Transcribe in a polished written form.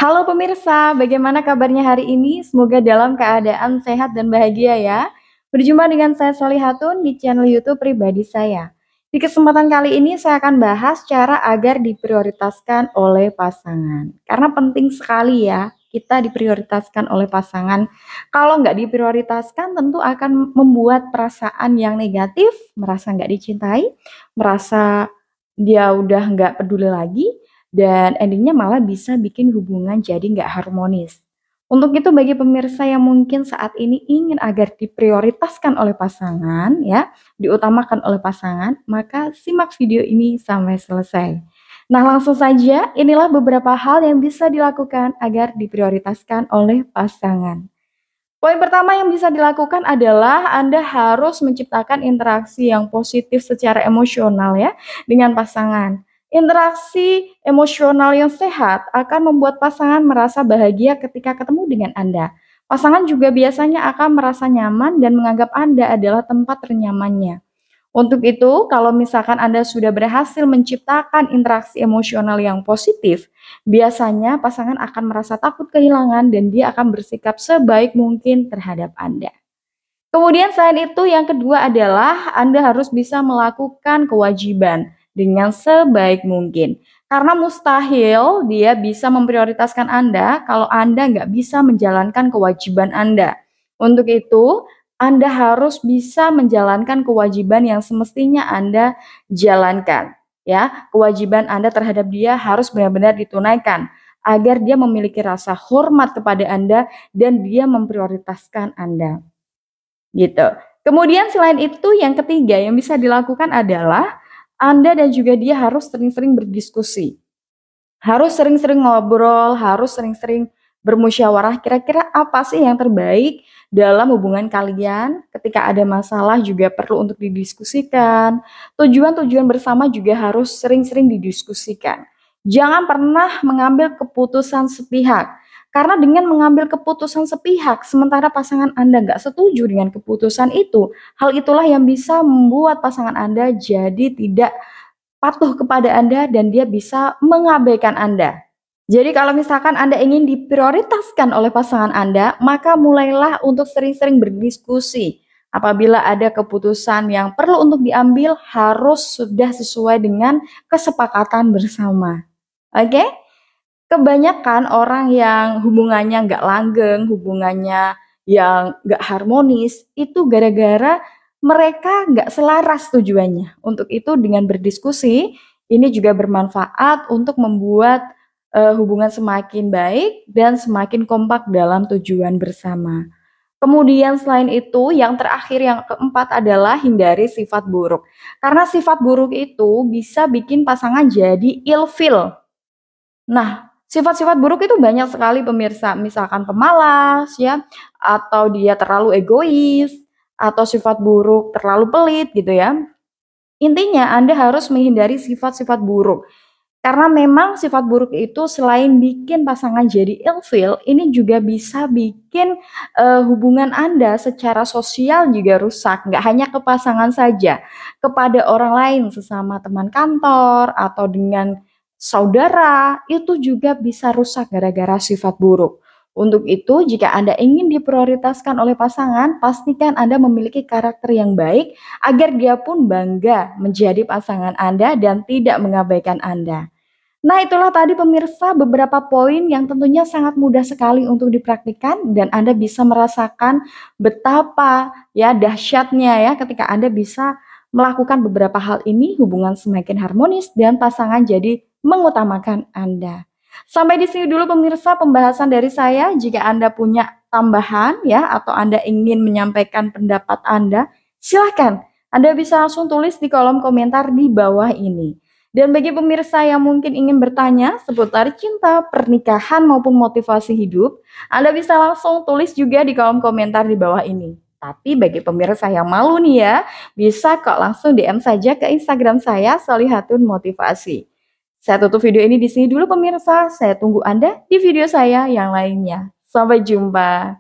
Halo pemirsa, bagaimana kabarnya hari ini? Semoga dalam keadaan sehat dan bahagia ya. Berjumpa dengan saya Solihatun di channel YouTube pribadi saya. Di kesempatan kali ini saya akan bahas cara agar diprioritaskan oleh pasangan. Karena penting sekali ya kita diprioritaskan oleh pasangan. Kalau nggak diprioritaskan tentu akan membuat perasaan yang negatif, merasa nggak dicintai, merasa dia udah nggak peduli lagi, dan endingnya malah bisa bikin hubungan jadi nggak harmonis. Untuk itu bagi pemirsa yang mungkin saat ini ingin agar diprioritaskan oleh pasangan ya, diutamakan oleh pasangan, maka simak video ini sampai selesai. Nah, langsung saja inilah beberapa hal yang bisa dilakukan agar diprioritaskan oleh pasangan. Poin pertama yang bisa dilakukan adalah Anda harus menciptakan interaksi yang positif secara emosional ya dengan pasangan. Interaksi emosional yang sehat akan membuat pasangan merasa bahagia ketika ketemu dengan Anda. Pasangan juga biasanya akan merasa nyaman dan menganggap Anda adalah tempat ternyamannya. Untuk itu, kalau misalkan Anda sudah berhasil menciptakan interaksi emosional yang positif, biasanya pasangan akan merasa takut kehilangan dan dia akan bersikap sebaik mungkin terhadap Anda. Kemudian selain itu yang kedua adalah Anda harus bisa melakukan kewajiban dengan sebaik mungkin. Karena mustahil dia bisa memprioritaskan Anda kalau Anda nggak bisa menjalankan kewajiban Anda. Untuk itu, Anda harus bisa menjalankan kewajiban yang semestinya Anda jalankan. Ya, kewajiban Anda terhadap dia harus benar-benar ditunaikan agar dia memiliki rasa hormat kepada Anda dan dia memprioritaskan Anda. Gitu. Kemudian selain itu yang ketiga yang bisa dilakukan adalah Anda dan juga dia harus sering-sering berdiskusi. Harus sering-sering ngobrol, harus sering-sering bermusyawarah kira-kira apa sih yang terbaik dalam hubungan kalian. Ketika ada masalah juga perlu untuk didiskusikan. Tujuan-tujuan bersama juga harus sering-sering didiskusikan. Jangan pernah mengambil keputusan sepihak. Karena dengan mengambil keputusan sepihak, sementara pasangan Anda nggak setuju dengan keputusan itu, hal itulah yang bisa membuat pasangan Anda jadi tidak patuh kepada Anda dan dia bisa mengabaikan Anda. Jadi kalau misalkan Anda ingin diprioritaskan oleh pasangan Anda, maka mulailah untuk sering-sering berdiskusi. Apabila ada keputusan yang perlu untuk diambil, harus sudah sesuai dengan kesepakatan bersama. Oke? Kebanyakan orang yang hubungannya nggak langgeng, hubungannya yang nggak harmonis, itu gara-gara mereka nggak selaras tujuannya. Untuk itu dengan berdiskusi, ini juga bermanfaat untuk membuat, hubungan semakin baik dan semakin kompak dalam tujuan bersama. Kemudian selain itu, yang terakhir yang keempat adalah hindari sifat buruk. Karena sifat buruk itu bisa bikin pasangan jadi ilfeel. Nah, sifat-sifat buruk itu banyak sekali pemirsa, misalkan pemalas ya, atau dia terlalu egois, atau sifat buruk terlalu pelit gitu ya. Intinya Anda harus menghindari sifat-sifat buruk. Karena memang sifat buruk itu selain bikin pasangan jadi ilfeel, ini juga bisa bikin hubungan Anda secara sosial juga rusak. Nggak hanya ke pasangan saja, kepada orang lain, sesama teman kantor, atau dengan saudara, itu juga bisa rusak gara-gara sifat buruk. Untuk itu, jika Anda ingin diprioritaskan oleh pasangan, pastikan Anda memiliki karakter yang baik agar dia pun bangga menjadi pasangan Anda dan tidak mengabaikan Anda. Nah, itulah tadi pemirsa beberapa poin yang tentunya sangat mudah sekali untuk dipraktikkan dan Anda bisa merasakan betapa ya dahsyatnya ya ketika Anda bisa melakukan beberapa hal ini, hubungan semakin harmonis dan pasangan jadi mengutamakan Anda. Sampai di sini dulu pemirsa pembahasan dari saya. Jika Anda punya tambahan ya atau Anda ingin menyampaikan pendapat Anda, silakan. Anda bisa langsung tulis di kolom komentar di bawah ini. Dan bagi pemirsa yang mungkin ingin bertanya seputar cinta, pernikahan maupun motivasi hidup, Anda bisa langsung tulis juga di kolom komentar di bawah ini. Tapi bagi pemirsa yang malu nih ya, bisa kok langsung DM saja ke Instagram saya Solihatun Motivasi. Saya tutup video ini di sini dulu pemirsa. Saya tunggu Anda di video saya yang lainnya. Sampai jumpa.